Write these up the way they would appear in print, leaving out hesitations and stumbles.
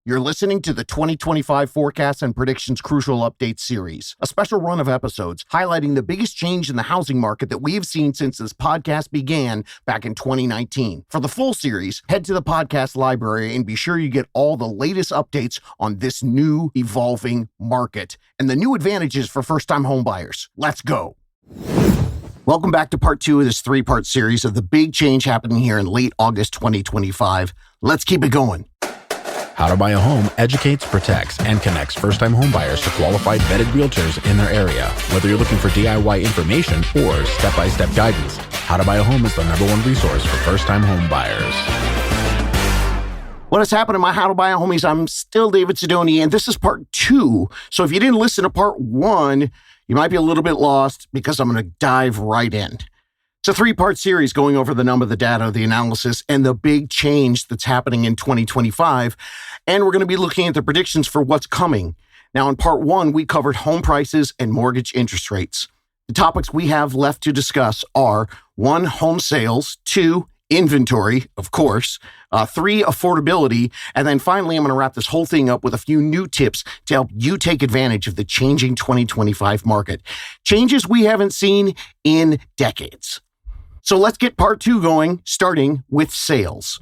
You're listening to the 2025 Forecasts and Predictions Crucial Update series, a special run of episodes highlighting the biggest change in the housing market that we have seen since this podcast began back in 2019. For the full series, head to the podcast library and be sure you get all the latest updates on this new, evolving market and the new advantages for first-time home buyers. Let's go. Welcome back to part 2 of this 3-part series of the big change happening here in late August 2025. Let's keep it going. How to Buy a Home educates, protects, and connects first-time homebuyers to qualified vetted realtors in their area. Whether you're looking for DIY information or step-by-step guidance, How to Buy a Home is the #1 resource for first-time homebuyers. What has happened to my How to Buy a Homies? I'm still David Sidoni, and this is part 2. So if you didn't listen to part 1, you might be a little bit lost because I'm going to dive right in. It's a 3-part series going over the number, the data, the analysis, and the big change that's happening in 2025. And we're going to be looking at the predictions for what's coming. Now, in part 1, we covered home prices and mortgage interest rates. The topics we have left to discuss are 1, home sales, 2, inventory, of course, 3, affordability, and then finally, I'm going to wrap this whole thing up with a few new tips to help you take advantage of the changing 2025 market. Changes we haven't seen in decades. So let's get part 2 going, starting with sales.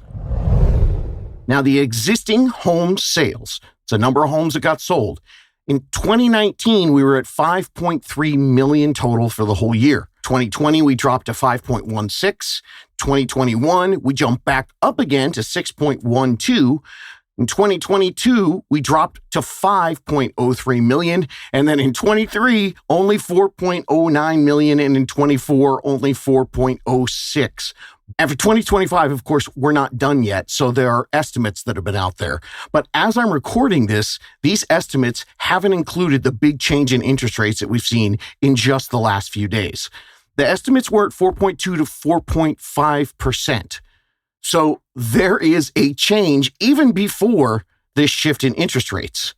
Now, the existing home sales, it's a number of homes that got sold. In 2019, we were at 5.3 million total for the whole year. 2020, we dropped to 5.16. 2021, we jumped back up again to 6.12. In 2022, we dropped to 5.03 million. And then in 23, only 4.09 million. And in 24, only 4.06. And for 2025, of course, we're not done yet. So there are estimates that have been out there. But as I'm recording this, these estimates haven't included the big change in interest rates that we've seen in just the last few days. The estimates were at 4.2 to 4.5%. So there is a change even before this shift in interest rates.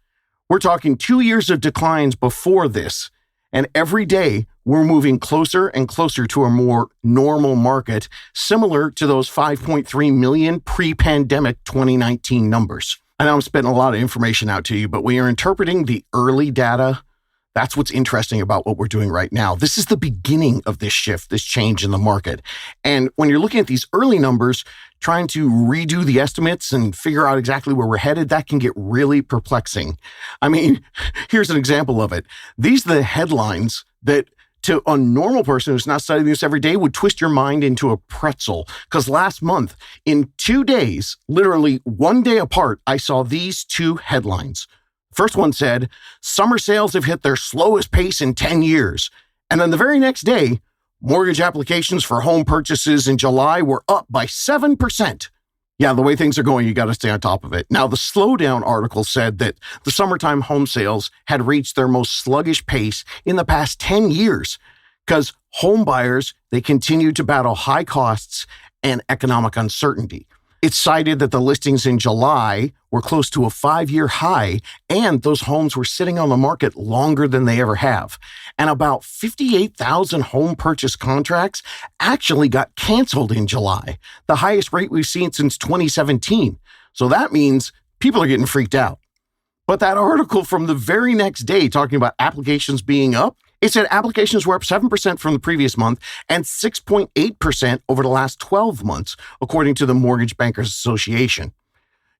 We're talking 2 years of declines before this, and every day we're moving closer and closer to a more normal market, similar to those 5.3 million pre-pandemic 2019 numbers. I know I'm spitting a lot of information out to you, but we are interpreting the early data. That's what's interesting about what we're doing right now. This is the beginning of this shift, this change in the market. And when you're looking at these early numbers, trying to redo the estimates and figure out exactly where we're headed, that can get really perplexing. I mean, here's an example of it. These are the headlines that to a normal person who's not studying this every day would twist your mind into a pretzel. Because last month, in 2 days, literally 1 day apart, I saw these 2 headlines. First one said, summer sales have hit their slowest pace in 10 years. And then the very next day, mortgage applications for home purchases in July were up by 7%. Yeah, the way things are going, you got to stay on top of it. Now, the slowdown article said that the summertime home sales had reached their most sluggish pace in the past 10 years because home buyers, they continue to battle high costs and economic uncertainty. It cited that the listings in July were close to a 5-year high, and those homes were sitting on the market longer than they ever have. And about 58,000 home purchase contracts actually got canceled in July, the highest rate we've seen since 2017. So that means people are getting freaked out. But that article from the very next day talking about applications being up, it said applications were up 7% from the previous month and 6.8% over the last 12 months, according to the Mortgage Bankers Association.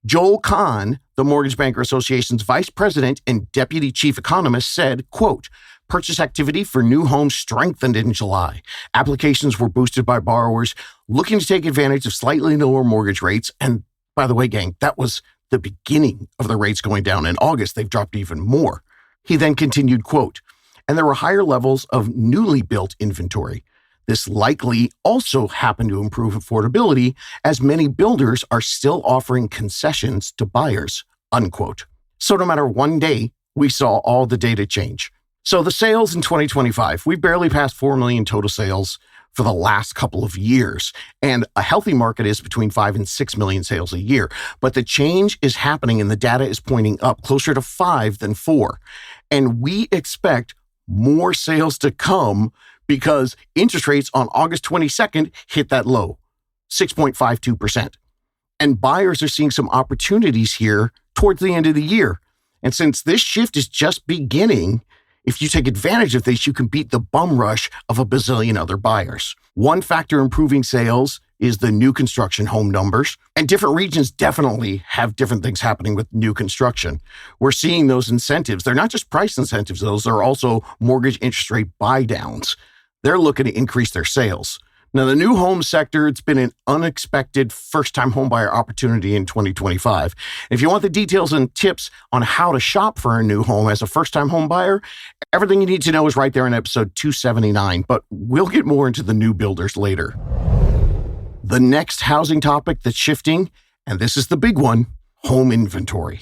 Joel Kahn, the Mortgage Banker Association's vice president and deputy chief economist, said, quote, purchase activity for new homes strengthened in July. Applications were boosted by borrowers looking to take advantage of slightly lower mortgage rates. And by the way, gang, that was the beginning of the rates going down. In August, they've dropped even more. He then continued, quote, and there were higher levels of newly built inventory. This likely also happened to improve affordability as many builders are still offering concessions to buyers, unquote. So no matter 1 day, we saw all the data change. So the sales in 2025, we barely passed 4 million total sales for the last couple of years. And a healthy market is between 5 and 6 million sales a year. But the change is happening and the data is pointing up closer to 5 than 4. And we expect more sales to come because interest rates on August 22nd hit that low, 6.52%. And buyers are seeing some opportunities here towards the end of the year. And since this shift is just beginning, if you take advantage of this, you can beat the bum rush of a bazillion other buyers. One factor improving sales is the new construction home numbers. And different regions definitely have different things happening with new construction. We're seeing those incentives. They're not just price incentives, those are also mortgage interest rate buy downs. They're looking to increase their sales. Now, the new home sector, it's been an unexpected first-time homebuyer opportunity in 2025. If you want the details and tips on how to shop for a new home as a first-time homebuyer, everything you need to know is right there in episode 279, but we'll get more into the new builders later. The next housing topic that's shifting, and this is the big one, home inventory.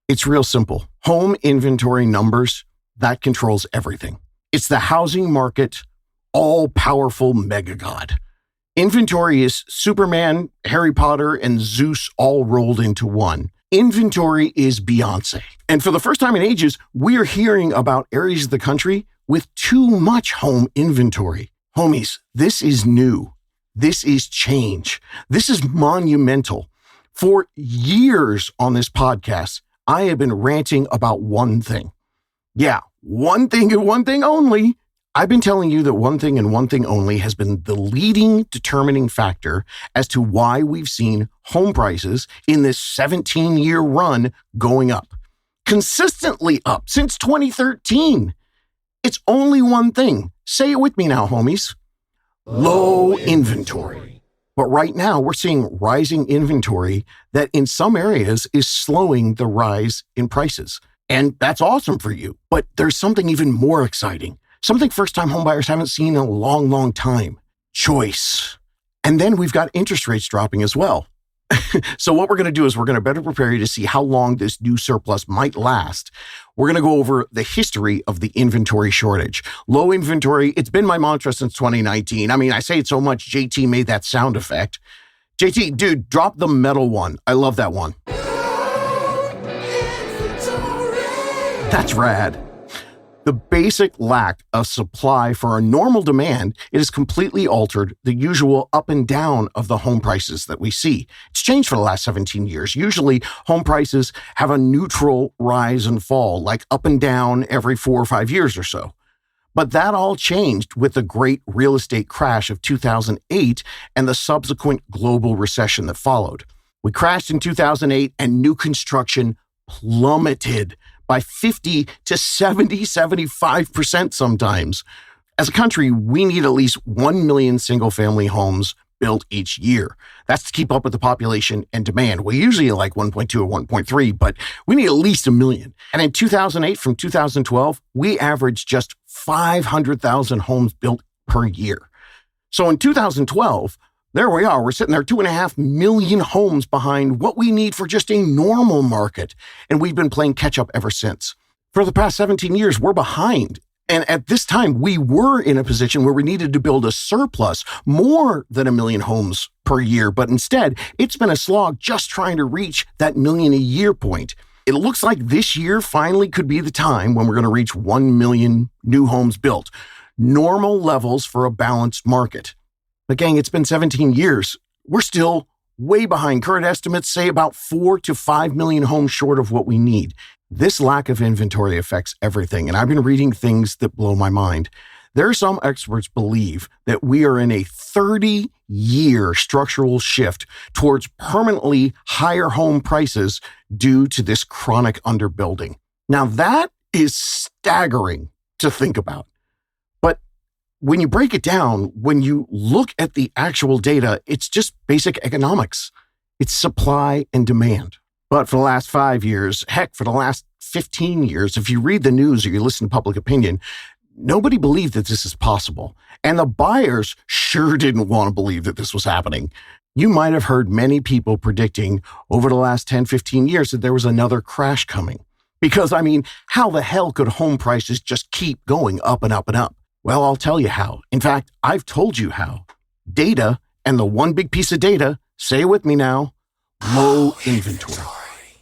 It's real simple. Home inventory numbers, that controls everything. It's the housing market all-powerful mega god. Inventory is Superman, Harry Potter, and Zeus all rolled into one. Inventory is Beyonce. And for the first time in ages, we're hearing about areas of the country with too much home inventory. Homies, this is new. This is change. This is monumental. For years on this podcast, I have been ranting about one thing. Yeah, one thing and one thing only. I've been telling you that one thing and one thing only has been the leading determining factor as to why we've seen home prices in this 17-year run going up. Consistently up since 2013. It's only one thing. Say it with me now, homies. Low inventory. But right now we're seeing rising inventory that in some areas is slowing the rise in prices. And that's awesome for you. But there's something even more exciting. Something first-time homebuyers haven't seen in a long, long time. Choice. And then we've got interest rates dropping as well. So what we're going to do is we're going to better prepare you to see how long this new surplus might last. We're going to go over the history of the inventory shortage. Low inventory, it's been my mantra since 2019. I mean, I say it so much, JT made that sound effect. JT, dude, drop the metal one. I love that one. That's rad. The basic lack of supply for a normal demand, it has completely altered the usual up and down of the home prices that we see. It's changed for the last 17 years. Usually, home prices have a neutral rise and fall, like up and down every 4 or 5 years or so. But that all changed with the great real estate crash of 2008 and the subsequent global recession that followed. We crashed in 2008 and new construction plummeted by 50 to 70, 75% sometimes. As a country, we need at least 1 million single-family homes built each year. That's to keep up with the population and demand. We usually like 1.2 or 1.3, but we need at least 1 million. And in 2008 from 2012, we averaged just 500,000 homes built per year. So in 2012, there we are. We're sitting there 2.5 million homes behind what we need for just a normal market. And we've been playing catch up ever since. For the past 17 years, we're behind. And at this time, we were in a position where we needed to build a surplus, more than 1 million homes per year. But instead, it's been a slog just trying to reach that million a year point. It looks like this year finally could be the time when we're going to reach 1 million new homes built. Normal levels for a balanced market. But gang, it's been 17 years. We're still way behind. Current estimates say about 4 to 5 million homes short of what we need. This lack of inventory affects everything, and I've been reading things that blow my mind. There are some experts believe that we are in a 30-year structural shift towards permanently higher home prices due to this chronic underbuilding. Now that is staggering to think about. When you break it down, when you look at the actual data, it's just basic economics. It's supply and demand. But for the last 5 years, heck, for the last 15 years, if you read the news or you listen to public opinion, nobody believed that this is possible. And the buyers sure didn't want to believe that this was happening. You might have heard many people predicting over the last 10, 15 years that there was another crash coming. Because, I mean, how the hell could home prices just keep going up and up and up? Well, I'll tell you how. In fact, I've told you how. Data, and the one big piece of data, say it with me now, low inventory.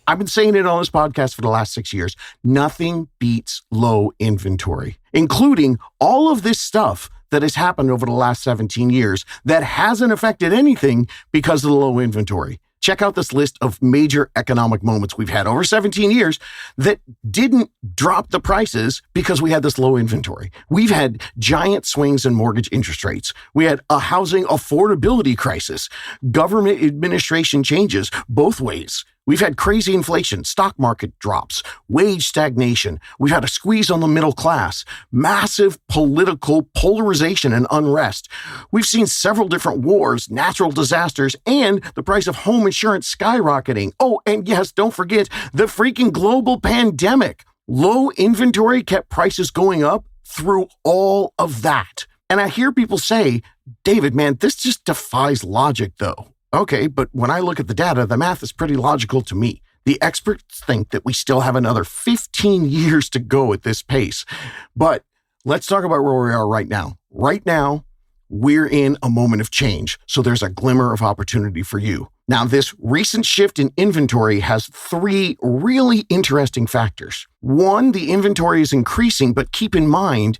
I've been saying it on this podcast for the last 6 years. Nothing beats low inventory, including all of this stuff that has happened over the last 17 years that hasn't affected anything because of the low inventory. Check out this list of major economic moments we've had over 17 years that didn't drop the prices because we had this low inventory. We've had giant swings in mortgage interest rates. We had a housing affordability crisis, government administration changes both ways. We've had crazy inflation, stock market drops, wage stagnation. We've had a squeeze on the middle class, massive political polarization and unrest. We've seen several different wars, natural disasters, and the price of home insurance skyrocketing. Oh, and yes, don't forget the freaking global pandemic. Low inventory kept prices going up through all of that. And I hear people say, David, man, this just defies logic though. Okay, but when I look at the data, the math is pretty logical to me. The experts think that we still have another 15 years to go at this pace. But let's talk about where we are right now. Right now, we're in a moment of change, so there's a glimmer of opportunity for you. Now, this recent shift in inventory has three really interesting factors. One, the inventory is increasing, but keep in mind,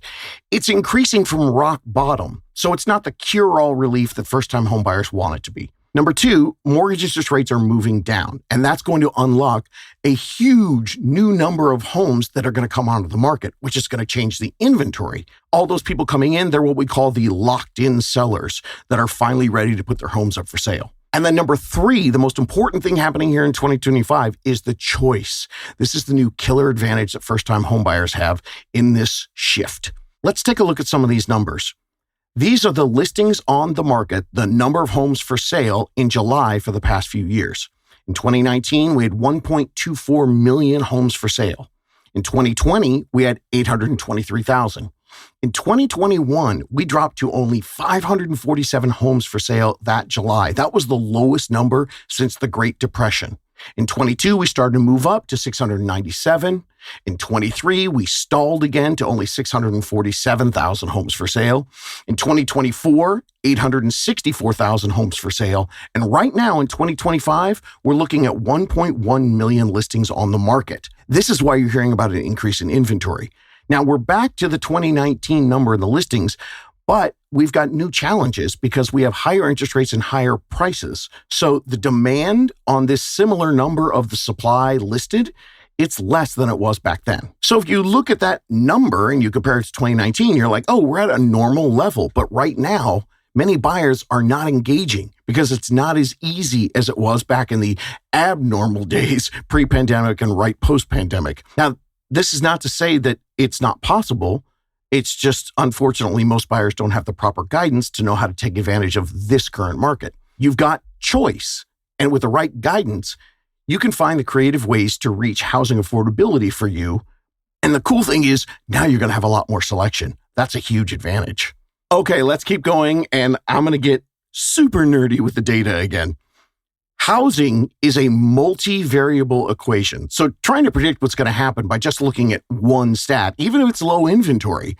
it's increasing from rock bottom, so it's not the cure-all relief that first-time homebuyers want it to be. Number two, mortgage interest rates are moving down, and that's going to unlock a huge new number of homes that are going to come onto the market, which is going to change the inventory. All those people coming in, they're what we call the locked-in sellers that are finally ready to put their homes up for sale. And then number three, the most important thing happening here in 2025 is the choice. This is the new killer advantage that first-time homebuyers have in this shift. Let's take a look at some of these numbers. These are the listings on the market, the number of homes for sale in July for the past few years. In 2019, we had 1.24 million homes for sale. In 2020, we had 823,000. In 2021, we dropped to only 547 homes for sale that July. That was the lowest number since the Great Depression. In 22, we started to move up to 697. In 23, we stalled again to only 647,000 homes for sale. In 2024, 864,000 homes for sale. And right now in 2025, we're looking at 1.1 million listings on the market. This is why you're hearing about an increase in inventory. Now, we're back to the 2019 number in the listings, but we've got new challenges because we have higher interest rates and higher prices. So the demand on this similar number of the supply listed, it's less than it was back then. So if you look at that number and you compare it to 2019, you're like, oh, we're at a normal level. But right now, many buyers are not engaging because it's not as easy as it was back in the abnormal days, pre-pandemic and right post-pandemic. Now, this is not to say that it's not possible. It's just, unfortunately, most buyers don't have the proper guidance to know how to take advantage of this current market. You've got choice, and with the right guidance, you can find the creative ways to reach housing affordability for you. And the cool thing is, now you're going to have a lot more selection. That's a huge advantage. Okay, let's keep going, and I'm going to get super nerdy with the data again. Housing is a multivariable equation. So trying to predict what's going to happen by just looking at one stat, even if it's low inventory,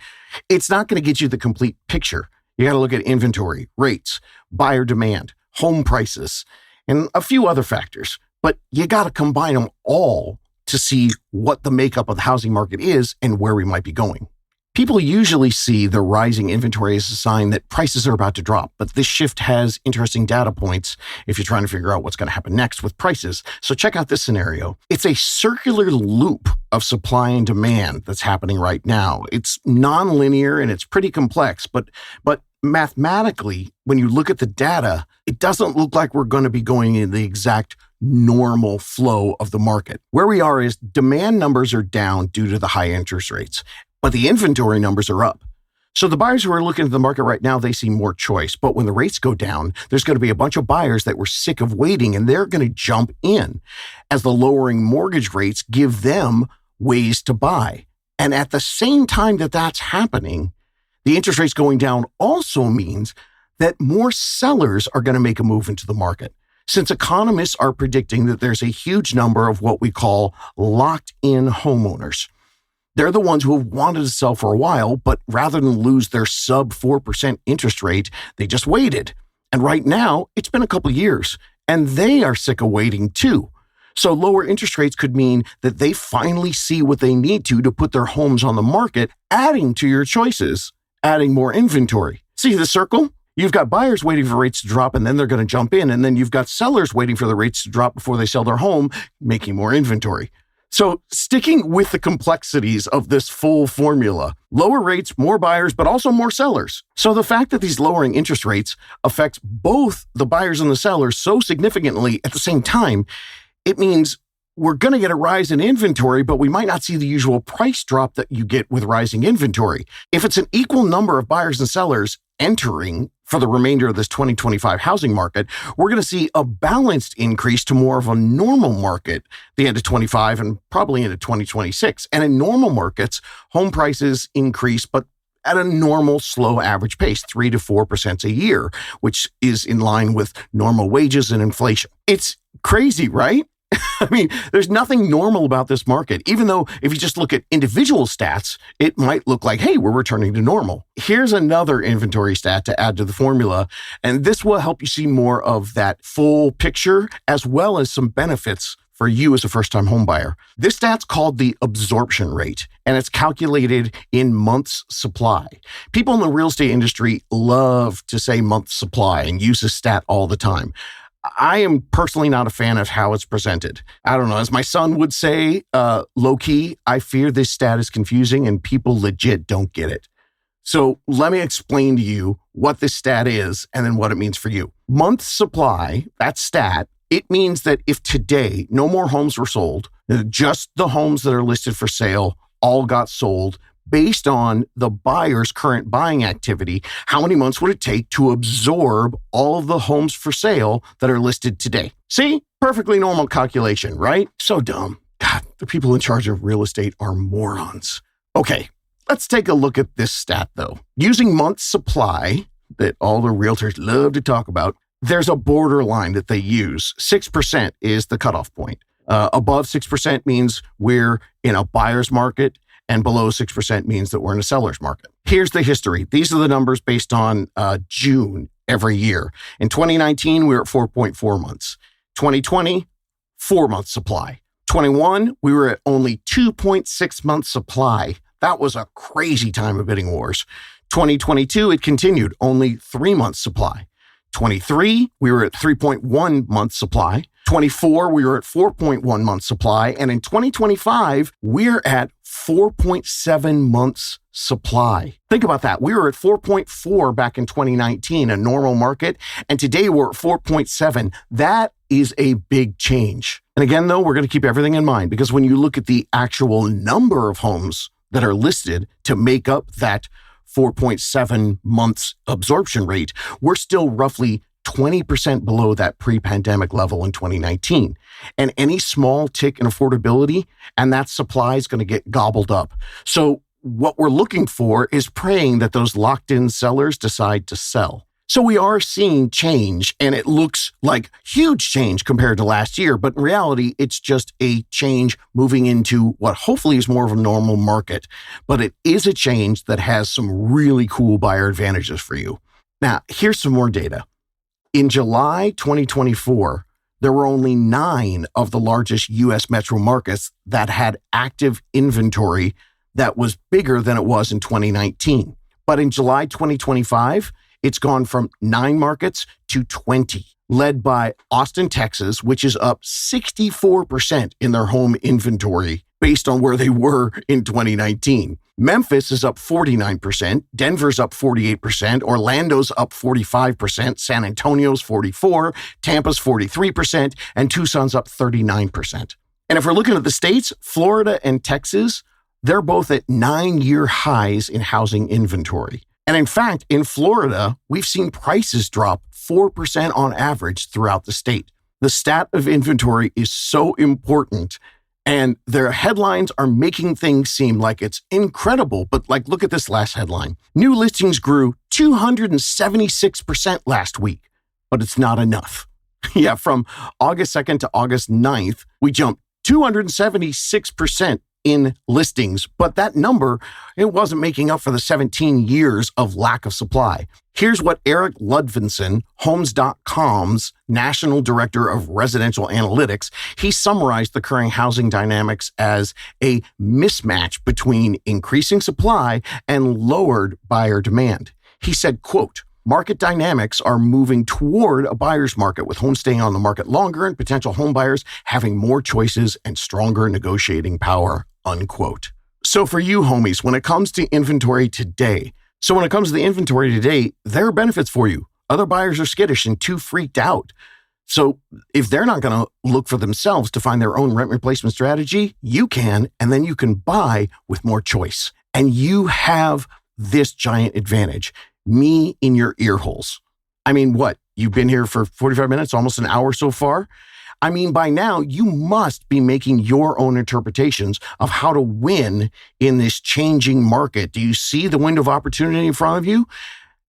it's not going to get you the complete picture. You got to look at inventory, rates, buyer demand, home prices, and a few other factors. But you got to combine them all to see what the makeup of the housing market is and where we might be going. People usually see the rising inventory as a sign that prices are about to drop, but this shift has interesting data points if you're trying to figure out what's going to happen next with prices. So check out this scenario. It's a circular loop of supply and demand that's happening right now. It's nonlinear and it's pretty complex, but mathematically, when you look at the data, it doesn't look like we're going to be going in the exact normal flow of the market. Where we are is demand numbers are down due to the high interest rates, but the inventory numbers are up. So the buyers who are looking at the market right now, they see more choice. But when the rates go down, there's going to be a bunch of buyers that were sick of waiting, and they're going to jump in as the lowering mortgage rates give them ways to buy. And at the same time that that's happening, the interest rates going down also means that more sellers are going to make a move into the market. Since economists are predicting that there's a huge number of what we call locked-in homeowners. They're the ones who have wanted to sell for a while, but rather than lose their sub 4% interest rate, they just waited. And right now, it's been a couple years, and they are sick of waiting too. So lower interest rates could mean that they finally see what they need to put their homes on the market, adding to your choices, adding more inventory. See the circle? You've got buyers waiting for rates to drop, and then they're going to jump in. And then you've got sellers waiting for the rates to drop before they sell their home, making more inventory. So sticking with the complexities of this full formula, lower rates, more buyers, but also more sellers. So the fact that these lowering interest rates affects both the buyers and the sellers so significantly at the same time, it means we're going to get a rise in inventory, but we might not see the usual price drop that you get with rising inventory. If it's an equal number of buyers and sellers entering for the remainder of this 2025 housing market, we're going to see a balanced increase to more of a normal market the end of 25 and probably into 2026. And in normal markets, home prices increase, but at a normal, slow average pace, 3 to 4% a year, which is in line with normal wages and inflation. It's crazy, right? I mean, there's nothing normal about this market, even though if you just look at individual stats, it might look like, hey, we're returning to normal. Here's another inventory stat to add to the formula, and this will help you see more of that full picture as well as some benefits for you as a first-time home buyer. This stat's called the absorption rate, and it's calculated in months supply. People in the real estate industry love to say month supply and use this stat all the time. I am personally not a fan of how it's presented. I don't know, as my son would say, low-key, I fear this stat is confusing and people legit don't get it. So let me explain to you what this stat is and then what it means for you. Month supply, that stat, it means that if today no more homes were sold, just the homes that are listed for sale all got sold, based on the buyer's current buying activity, how many months would it take to absorb all of the homes for sale that are listed today? See? Perfectly normal calculation, right? So dumb. God, the people in charge of real estate are morons. Okay, let's take a look at this stat, though. Using month supply, that all the realtors love to talk about, there's a borderline that they use. 6% is the cutoff point. Above 6% means we're in a buyer's market, and below 6% means that we're in a seller's market. Here's the history. These are the numbers based on June every year. In 2019, we were at 4.4 months. 2020, 4 months supply. 21, we were at only 2.6 months supply. That was a crazy time of bidding wars. 2022, it continued, only 3 months supply. 23, we were at 3.1 months supply. 24, we were at 4.1 months supply. And in 2025, we're at 4.7 months supply. Think about that. We were at 4.4 back in 2019, a normal market. And today we're at 4.7. That is a big change. And again, though, we're going to keep everything in mind because when you look at the actual number of homes that are listed to make up that 4.7 months absorption rate, we're still roughly 20% below that pre-pandemic level in 2019. And any small tick in affordability and that supply is going to get gobbled up. So what we're looking for is praying that those locked-in sellers decide to sell. So we are seeing change, and it looks like huge change compared to last year, but in reality, it's just a change moving into what hopefully is more of a normal market. But it is a change that has some really cool buyer advantages for you. Now, here's some more data. In July 2024, there were only 9 of the largest U.S. metro markets that had active inventory that was bigger than it was in 2019. But in July 2025, it's gone from 9 markets to 20, led by Austin, Texas, which is up 64% in their home inventory based on where they were in 2019. Memphis is up 49%, Denver's up 48%, Orlando's up 45%, San Antonio's 44%, Tampa's 43%, and Tucson's up 39%. And if we're looking at the states, Florida and Texas, they're both at 9-year highs in housing inventory. And in fact, in Florida, we've seen prices drop 4% on average throughout the state. The stat of inventory is so important, and their headlines are making things seem like it's incredible. But like, look at this last headline. New listings grew 276% last week, but it's not enough. Yeah, from August 2nd to August 9th, we jumped 276% in listings, but that number, it wasn't making up for the 17 years of lack of supply. Here's what Eric Ludvinson, Homes.com's National Director of Residential Analytics, he summarized the current housing dynamics as a mismatch between increasing supply and lowered buyer demand. He said, quote, Market dynamics are moving toward a buyer's market, with homes staying on the market longer and potential home buyers having more choices and stronger negotiating power, unquote. So for you homies, when it comes to inventory today, there are benefits for you. Other buyers are skittish and too freaked out. So if they're not going to look for themselves to find their own rent replacement strategy, you can, and then you can buy with more choice. And you have this giant advantage, me in your ear holes. I mean, what? You've been here for 45 minutes, almost an hour so far? I mean, by now, you must be making your own interpretations of how to win in this changing market. Do you see the window of opportunity in front of you?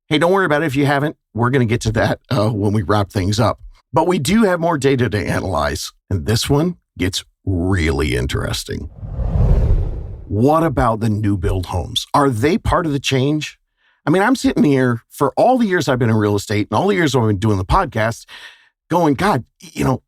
Hey, don't worry about it if you haven't. We're going to get to that when we wrap things up. But we do have more data to analyze, and this one gets really interesting. What about the new build homes? Are they part of the change? I mean, I'm sitting here for all the years I've been in real estate and all the years I've been doing the podcast going, God,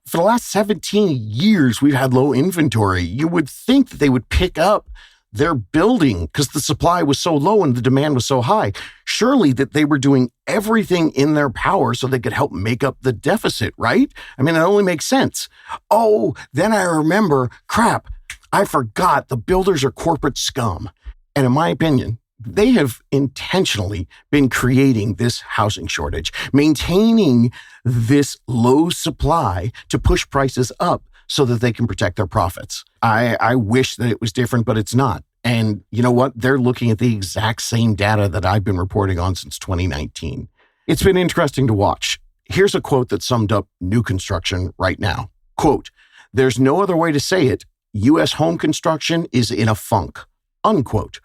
for the last 17 years, we've had low inventory. You would think that they would pick up their building because the supply was so low and the demand was so high. Surely that they were doing everything in their power so they could help make up the deficit, right? I mean, it only makes sense. Oh, then I remember, crap, I forgot the builders are corporate scum. And in my opinion, they have intentionally been creating this housing shortage, maintaining this low supply to push prices up so that they can protect their profits. I wish that it was different, but it's not. And you know what? They're looking at the exact same data that I've been reporting on since 2019. It's been interesting to watch. Here's a quote that summed up new construction right now. Quote, "There's no other way to say it. U.S. home construction is in a funk," unquote.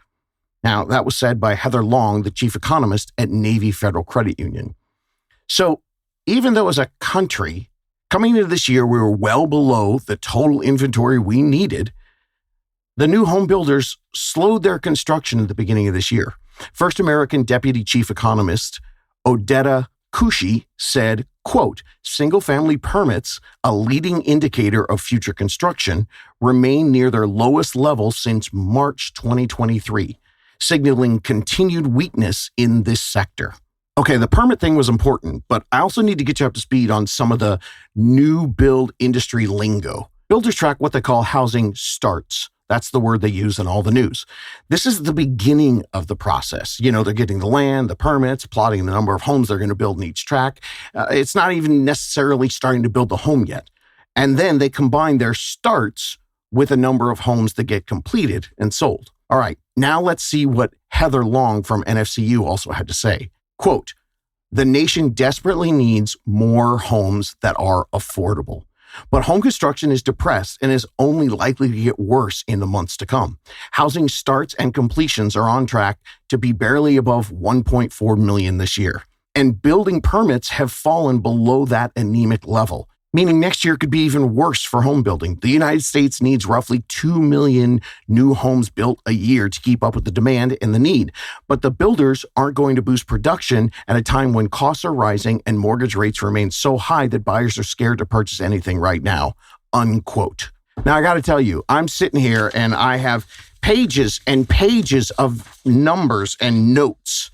Now, that was said by Heather Long, the chief economist at Navy Federal Credit Union. So even though as a country, coming into this year, we were well below the total inventory we needed, the new home builders slowed their construction at the beginning of this year. First American Deputy Chief Economist Odetta Kushi said, quote, "Single-family permits, a leading indicator of future construction, remain near their lowest level since March 2023. Signaling continued weakness in this sector." Okay, the permit thing was important, but I also need to get you up to speed on some of the new build industry lingo. Builders track what they call housing starts. That's the word they use in all the news. This is the beginning of the process. They're getting the land, the permits, plotting the number of homes they're going to build in each track. It's not even necessarily starting to build the home yet. And then they combine their starts with a number of homes that get completed and sold. All right, now let's see what Heather Long from NFCU also had to say. Quote, "The nation desperately needs more homes that are affordable. But home construction is depressed and is only likely to get worse in the months to come. Housing starts and completions are on track to be barely above 1.4 million this year. And building permits have fallen below that anemic level, meaning next year could be even worse for home building. The United States needs roughly 2 million new homes built a year to keep up with the demand and the need. But the builders aren't going to boost production at a time when costs are rising and mortgage rates remain so high that buyers are scared to purchase anything right now," unquote. Now, I got to tell you, I'm sitting here and I have pages and pages of numbers and notes.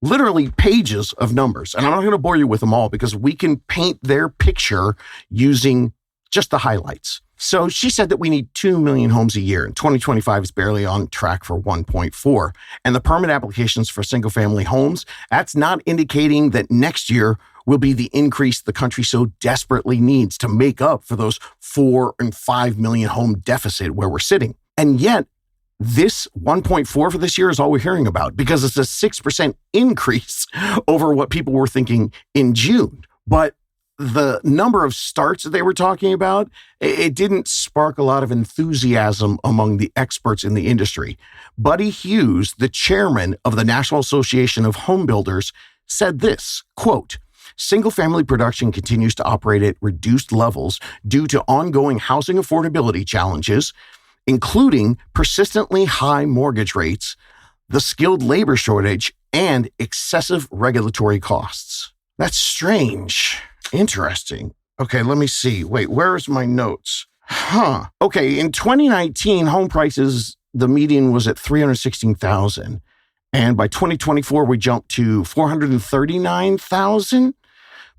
Literally pages of numbers. And I'm not going to bore you with them all because we can paint their picture using just the highlights. So she said that we need 2 million homes a year, and 2025 is barely on track for 1.4. And the permit applications for single-family homes, that's not indicating that next year will be the increase the country so desperately needs to make up for those 4 and 5 million home deficit where we're sitting. And yet, this 1.4 for this year is all we're hearing about because it's a 6% increase over what people were thinking in June. But the number of starts that they were talking about, it didn't spark a lot of enthusiasm among the experts in the industry. Buddy Hughes, the chairman of the National Association of Home Builders, said this, quote, "Single-family production continues to operate at reduced levels due to ongoing housing affordability challenges, including persistently high mortgage rates, the skilled labor shortage, and excessive regulatory costs." That's strange. Interesting. Okay, let me see. Wait, where's my notes? Okay, in 2019, home prices, the median was at $316,000. And by 2024, we jumped to 439,000.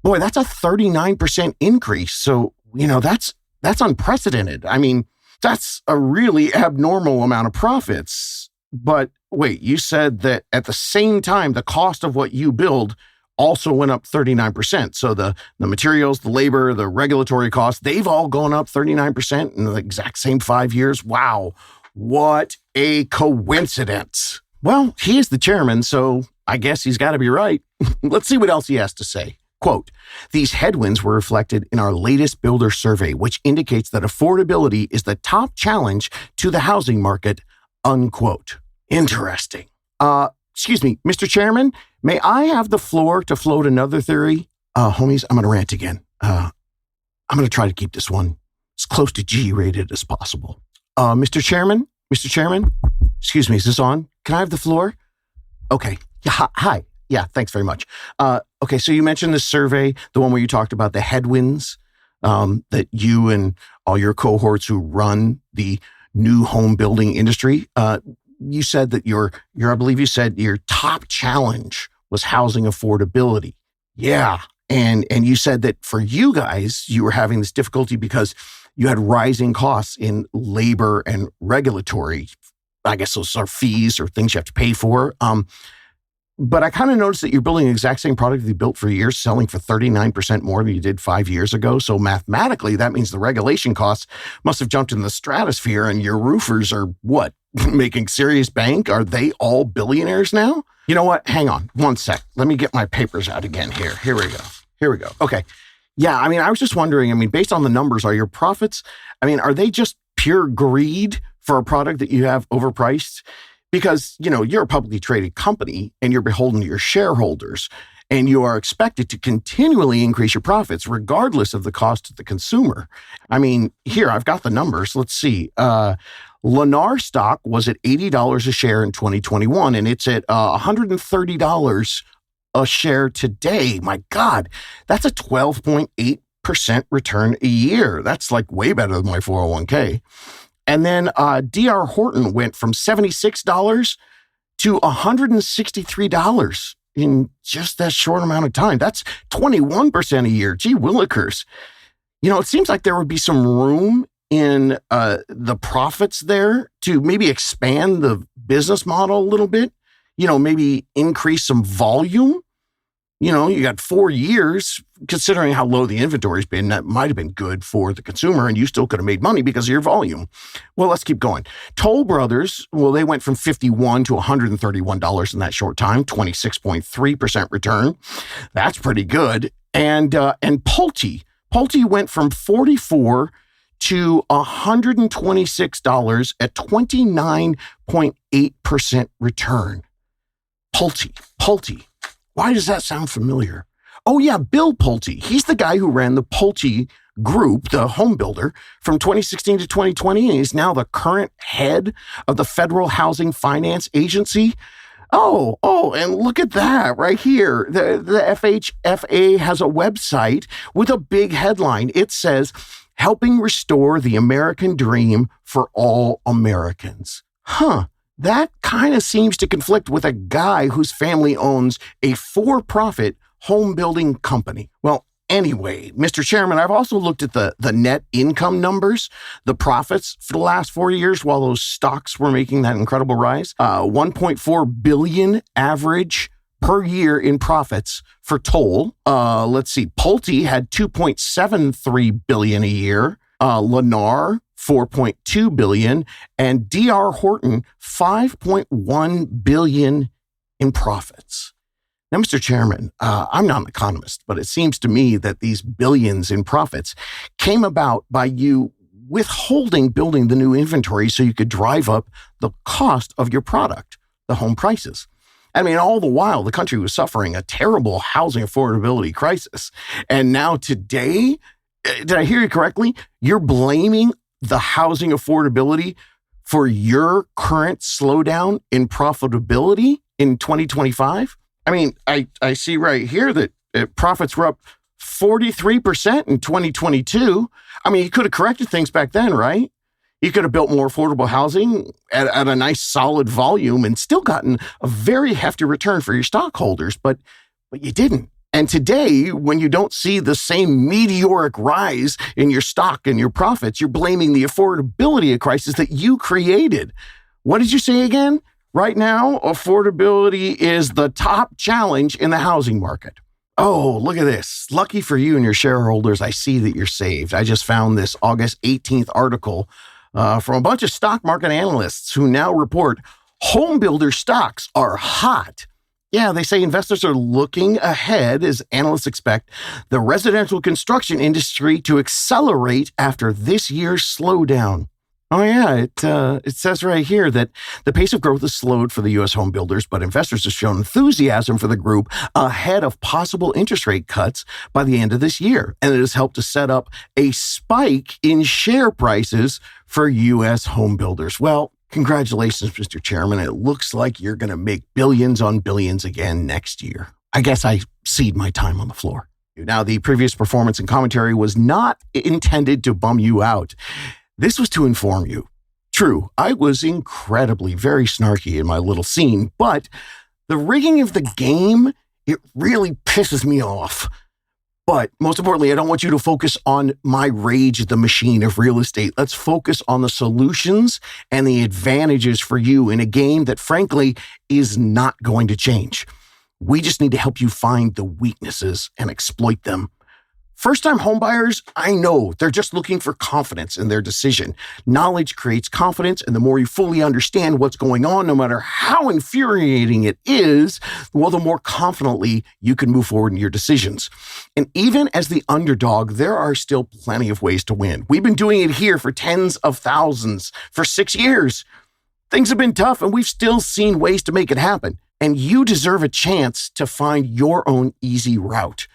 Boy, that's a 39% increase. So, that's unprecedented. I mean, that's a really abnormal amount of profits. But wait, you said that at the same time, the cost of what you build also went up 39%. So the materials, the labor, the regulatory costs, they've all gone up 39% in the exact same 5 years. Wow. What a coincidence. Well, he is the chairman, so I guess he's got to be right. Let's see what else he has to say. Quote, these headwinds were reflected in our latest builder survey, which indicates that affordability is the top challenge to the housing market, unquote. Interesting. Excuse me, Mr. Chairman, may I have the floor to float another theory? Homies, I'm going to rant again. I'm going to try to keep this one as close to G-rated as possible. Mr. Chairman, excuse me, is this on? Can I have the floor? Okay. Yeah, hi. Yeah, thanks very much. Okay, so you mentioned this survey, the one where you talked about the headwinds that you and all your cohorts who run the new home building industry, you said that I believe you said your top challenge was housing affordability. Yeah. And you said that for you guys, you were having this difficulty because you had rising costs in labor and regulatory. I guess those are fees or things you have to pay for. But I kind of noticed that you're building the exact same product that you built for years, selling for 39% more than you did 5 years ago. So mathematically, that means the regulation costs must have jumped in the stratosphere, and your roofers are what? Making serious bank? Are they all billionaires now? You know what? Hang on one sec. Let me get my papers out again here. Here we go. Okay. Yeah, I mean, I was just wondering, based on the numbers, are your profits, are they just pure greed for a product that you have overpriced? Because, you're a publicly traded company and you're beholden to your shareholders, and you are expected to continually increase your profits regardless of the cost to the consumer. Here, I've got the numbers. Let's see. Lennar stock was at $80 a share in 2021, and it's at $130 a share today. My God, that's a 12.8% return a year. That's like way better than my 401k. And then D.R. Horton went from $76 to $163 in just that short amount of time. That's 21% a year. Gee willikers. It seems like there would be some room in the profits there to maybe expand the business model a little bit, maybe increase some volume. You got 4 years, considering how low the inventory's been, that might have been good for the consumer, and you still could have made money because of your volume. Well, let's keep going. Toll Brothers, they went from $51 to $131 in that short time, 26.3% return. That's pretty good. And Pulte went from $44 to $126 at 29.8% return. Pulte. Why does that sound familiar? Oh yeah, Bill Pulte. He's the guy who ran the Pulte Group, the home builder, from 2016 to 2020, and he's now the current head of the Federal Housing Finance Agency. Oh, and look at that right here. The FHFA has a website with a big headline. It says, helping restore the American dream for all Americans. That kind of seems to conflict with a guy whose family owns a for-profit home building company. Well, anyway, Mr. Chairman, I've also looked at the net income numbers, the profits for the last 4 years while those stocks were making that incredible rise. 1.4 billion average per year in profits for Toll. Let's see, Pulte had 2.73 billion a year. Lennar, 4.2 billion, and D.R. Horton, 5.1 billion in profits. Now, Mr. Chairman, I'm not an economist, but it seems to me that these billions in profits came about by you withholding building the new inventory so you could drive up the cost of your product, the home prices. All the while, the country was suffering a terrible housing affordability crisis. And now today, did I hear you correctly? You're blaming the housing affordability for your current slowdown in profitability in 2025? I see right here that profits were up 43% in 2022. You could have corrected things back then, right? You could have built more affordable housing at a nice solid volume and still gotten a very hefty return for your stockholders, but you didn't. And today, when you don't see the same meteoric rise in your stock and your profits, you're blaming the affordability crisis that you created. What did you say again? Right now, affordability is the top challenge in the housing market. Oh, look at this. Lucky for you and your shareholders, I see that you're saved. I just found this August 18th article from a bunch of stock market analysts who now report home builder stocks are hot. Yeah, they say investors are looking ahead as analysts expect the residential construction industry to accelerate after this year's slowdown. Oh yeah, it says right here that the pace of growth has slowed for the U.S. home builders, but investors have shown enthusiasm for the group ahead of possible interest rate cuts by the end of this year. And it has helped to set up a spike in share prices for U.S. home builders. Well, congratulations, Mr. Chairman. It looks like you're going to make billions on billions again next year. I guess I cede my time on the floor. Now, the previous performance and commentary was not intended to bum you out. This was to inform you. True, I was incredibly very snarky in my little scene, but the rigging of the game, it really pisses me off. But most importantly, I don't want you to focus on my rage at the machine of real estate. Let's focus on the solutions and the advantages for you in a game that, frankly, is not going to change. We just need to help you find the weaknesses and exploit them. First-time homebuyers, I know, they're just looking for confidence in their decision. Knowledge creates confidence, and the more you fully understand what's going on, no matter how infuriating it is, well, the more confidently you can move forward in your decisions. And even as the underdog, there are still plenty of ways to win. We've been doing it here for tens of thousands for 6 years. Things have been tough, and we've still seen ways to make it happen. And you deserve a chance to find your own easy route.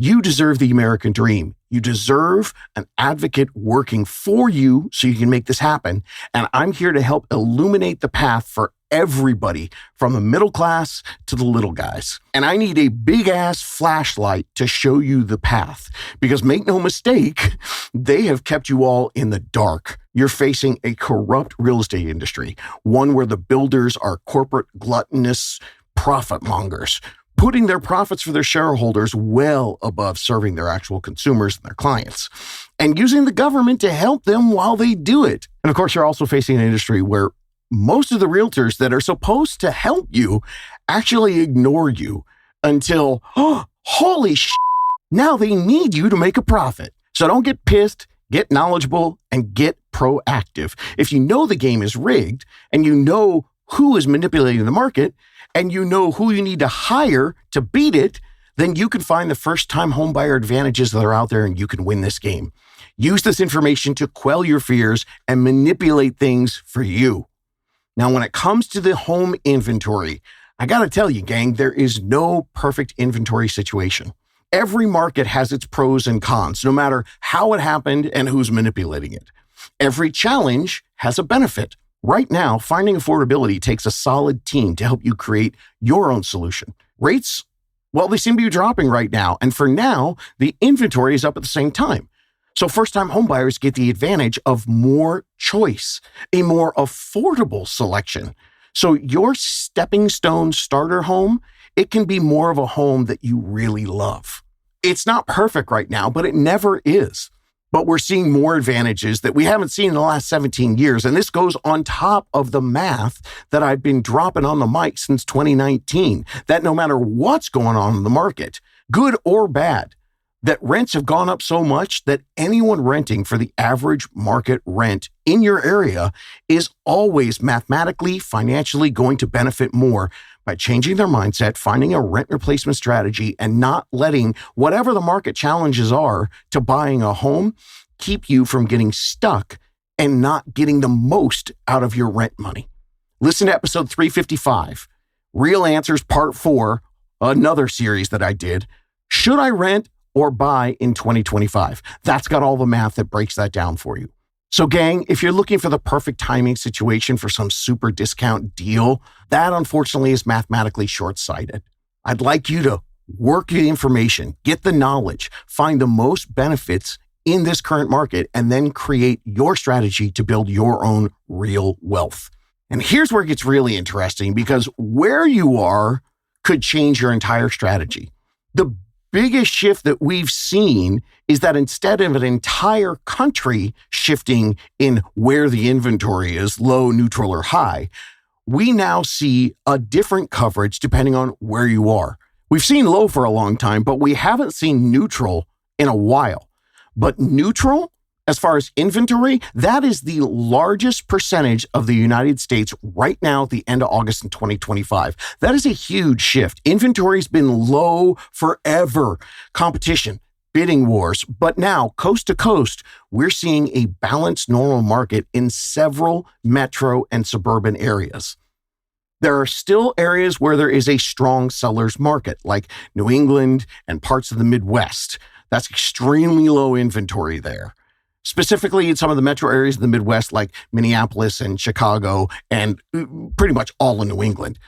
You deserve the American dream. You deserve an advocate working for you so you can make this happen. And I'm here to help illuminate the path for everybody from the middle class to the little guys. And I need a big ass flashlight to show you the path because make no mistake, they have kept you all in the dark. You're facing a corrupt real estate industry, one where the builders are corporate gluttonous profit mongers, putting their profits for their shareholders well above serving their actual consumers and their clients, and using the government to help them while they do it. And of course, you're also facing an industry where most of the realtors that are supposed to help you actually ignore you until, oh, holy shit, now they need you to make a profit. So don't get pissed, get knowledgeable, and get proactive. If you know the game is rigged and you know who is manipulating the market, and you know who you need to hire to beat it, then you can find the first-time homebuyer advantages that are out there and you can win this game. Use this information to quell your fears and manipulate things for you. Now, when it comes to the home inventory, I got to tell you, gang, there is no perfect inventory situation. Every market has its pros and cons, no matter how it happened and who's manipulating it. Every challenge has a benefit. Right now, finding affordability takes a solid team to help you create your own solution. Rates, well, they seem to be dropping right now. And for now, the inventory is up at the same time. So first-time homebuyers get the advantage of more choice, a more affordable selection. So your stepping stone starter home, it can be more of a home that you really love. It's not perfect right now, but it never is. But we're seeing more advantages that we haven't seen in the last 17 years. And this goes on top of the math that I've been dropping on the mic since 2019, that no matter what's going on in the market, good or bad, that rents have gone up so much that anyone renting for the average market rent in your area is always mathematically, financially going to benefit more by changing their mindset, finding a rent replacement strategy, and not letting whatever the market challenges are to buying a home keep you from getting stuck and not getting the most out of your rent money. Listen to episode 355, Real Answers Part 4, another series that I did. Should I rent or buy in 2025? That's got all the math that breaks that down for you. So gang, if you're looking for the perfect timing situation for some super discount deal, that unfortunately is mathematically short-sighted. I'd like you to work the information, get the knowledge, find the most benefits in this current market and then create your strategy to build your own real wealth. And here's where it gets really interesting, because where you are could change your entire strategy. The biggest shift that we've seen is that instead of an entire country shifting in where the inventory is, low, neutral, or high, we now see a different coverage depending on where you are. We've seen low for a long time, but we haven't seen neutral in a while. But neutral, as far as inventory, that is the largest percentage of the United States right now at the end of August in 2025. That is a huge shift. Inventory's been low forever. Competition, bidding wars. But now, coast to coast, we're seeing a balanced normal market in several metro and suburban areas. There are still areas where there is a strong seller's market, like New England and parts of the Midwest. That's extremely low inventory there. Specifically in some of the metro areas of the Midwest, like Minneapolis and Chicago, and pretty much all in New England.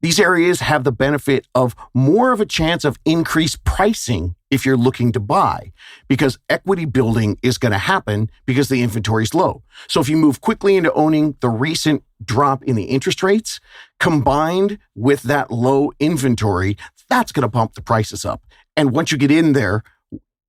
These areas have the benefit of more of a chance of increased pricing if you're looking to buy, because equity building is going to happen because the inventory is low. So if you move quickly into owning the recent drop in the interest rates, combined with that low inventory, that's going to pump the prices up. And once you get in there,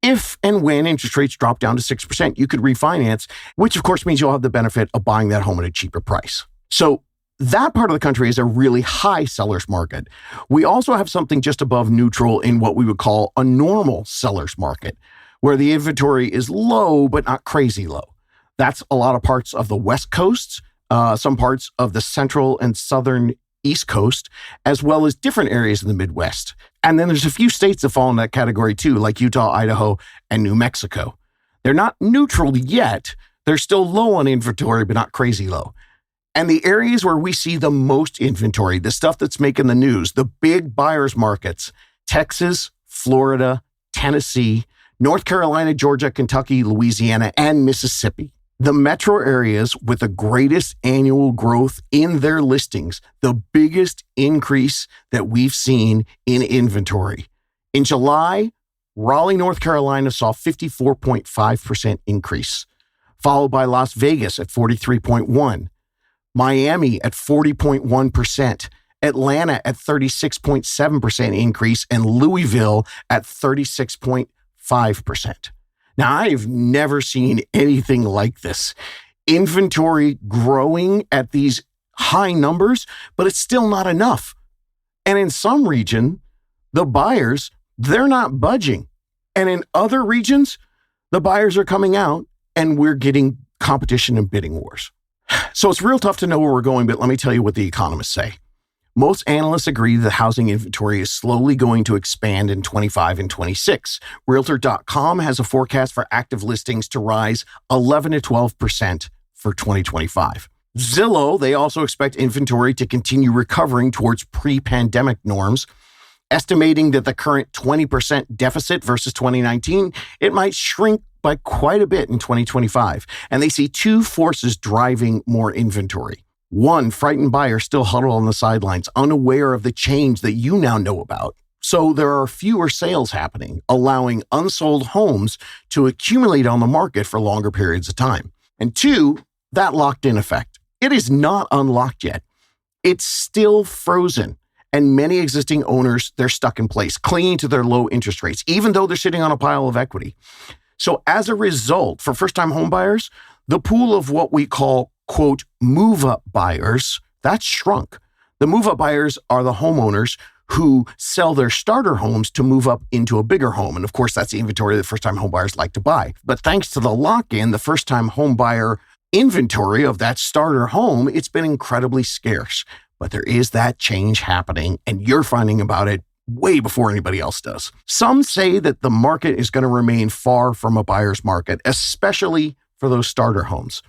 if and when interest rates drop down to 6%, you could refinance, which of course means you'll have the benefit of buying that home at a cheaper price. So that part of the country is a really high seller's market. We also have something just above neutral in what we would call a normal seller's market, where the inventory is low, but not crazy low. That's a lot of parts of the West Coast, some parts of the central and southern East Coast, as well as different areas of the Midwest. And then there's a few states that fall in that category too, like Utah, Idaho, and New Mexico. They're not neutral yet. They're still low on inventory, but not crazy low. And the areas where we see the most inventory, the stuff that's making the news, the big buyers markets, Texas, Florida, Tennessee, North Carolina, Georgia, Kentucky, Louisiana, and Mississippi. The metro areas with the greatest annual growth in their listings, the biggest increase that we've seen in inventory. In July, Raleigh, North Carolina saw 54.5% increase, followed by Las Vegas at 43.1%. Miami at 40.1%, Atlanta at 36.7% increase, and Louisville at 36.5%. Now, I've never seen anything like this. Inventory growing at these high numbers, but it's still not enough. And in some region, the buyers, they're not budging. And in other regions, the buyers are coming out and we're getting competition and bidding wars. So it's real tough to know where we're going, but let me tell you what the economists say. Most analysts agree the housing inventory is slowly going to expand in 25 and 26. Realtor.com has a forecast for active listings to rise 11 to 12% for 2025. Zillow, they also expect inventory to continue recovering towards pre-pandemic norms, estimating that the current 20% deficit versus 2019, it might shrink by quite a bit in 2025. And they see two forces driving more inventory. One, frightened buyers still huddle on the sidelines, unaware of the change that you now know about. So there are fewer sales happening, allowing unsold homes to accumulate on the market for longer periods of time. And two, that locked-in effect. It is not unlocked yet. It's still frozen. And many existing owners, they're stuck in place, clinging to their low interest rates, even though they're sitting on a pile of equity. So as a result, for first-time home buyers, the pool of what we call, quote, move-up buyers, that's shrunk. The move-up buyers are the homeowners who sell their starter homes to move up into a bigger home. And of course, that's the inventory that first-time home buyers like to buy. But thanks to the lock-in, the first-time home buyer inventory of that starter home, it's been incredibly scarce. But there is that change happening, and you're finding about it way before anybody else does. Some say that the market is going to remain far from a buyer's market, especially for those starter homes.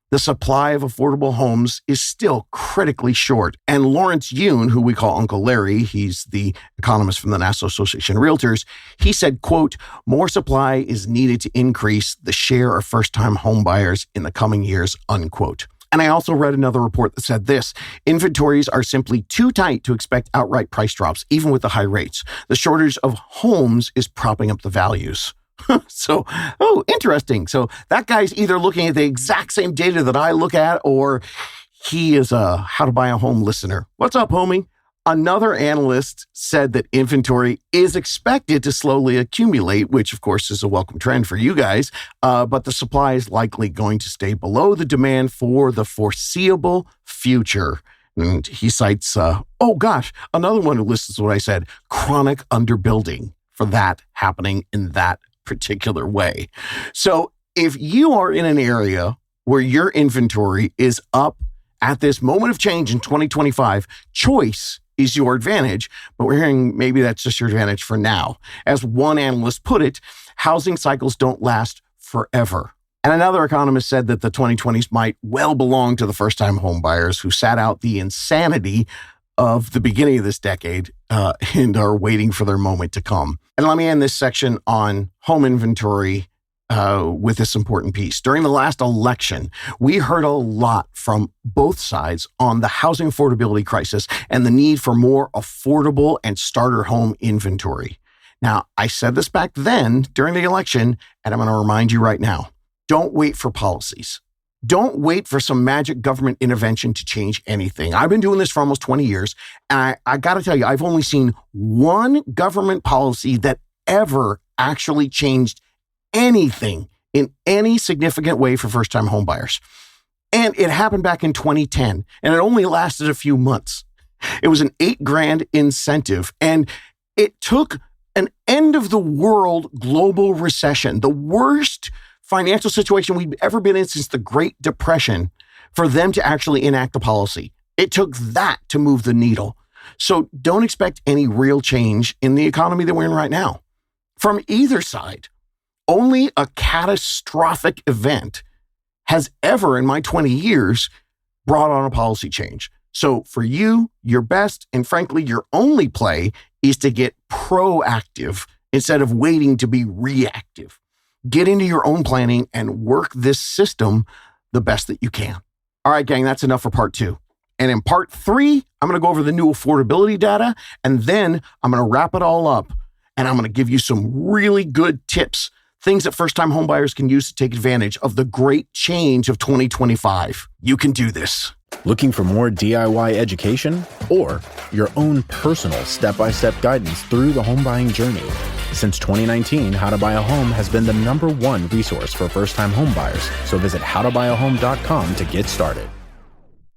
The supply of affordable homes is still critically short. And Lawrence Yoon, who we call Uncle Larry, he's the economist from the National Association of Realtors, he said, quote, more supply is needed to increase the share of first-time home buyers in the coming years, unquote. And I also read another report that said this: inventories are simply too tight to expect outright price drops, even with the high rates. The shortage of homes is propping up the values. So, interesting. So that guy's either looking at the exact same data that I look at, or he is a How to Buy a Home listener. What's up, homie? Another analyst said that inventory is expected to slowly accumulate, which of course is a welcome trend for you guys, but the supply is likely going to stay below the demand for the foreseeable future. And he cites, another one who lists what I said, chronic underbuilding for that happening in that particular way. So if you are in an area where your inventory is up at this moment of change in 2025, choice is your advantage, but we're hearing maybe that's just your advantage for now. As one analyst put it, housing cycles don't last forever. And another economist said that the 2020s might well belong to the first-time home buyers who sat out the insanity of the beginning of this decade and are waiting for their moment to come. And let me end this section on home inventory with this important piece. During the last election, we heard a lot from both sides on the housing affordability crisis and the need for more affordable and starter home inventory. Now, I said this back then during the election, and I'm going to remind you right now. Don't wait for policies. Don't wait for some magic government intervention to change anything. I've been doing this for almost 20 years, and I got to tell you, I've only seen one government policy that ever actually changed anything in any significant way for first-time home buyers. And it happened back in 2010, and it only lasted a few months. It was an $8,000 incentive, and it took an end-of-the-world global recession, the worst financial situation we've ever been in since the Great Depression, for them to actually enact a policy. It took that to move the needle. So don't expect any real change in the economy that we're in right now from either side. Only a catastrophic event has ever in my 20 years brought on a policy change. So for you, your best and frankly, your only play is to get proactive instead of waiting to be reactive. Get into your own planning and work this system the best that you can. All right, gang, that's enough for part 2. And in part 3, I'm going to go over the new affordability data, and then I'm going to wrap it all up, and I'm going to give you some really good tips, things that first-time homebuyers can use to take advantage of the great change of 2025. You can do this. Looking for more DIY education or your own personal step-by-step guidance through the home buying journey? Since 2019, How to Buy a Home has been the #1 resource for first-time home buyers. So visit howtobuyaHome.com to get started.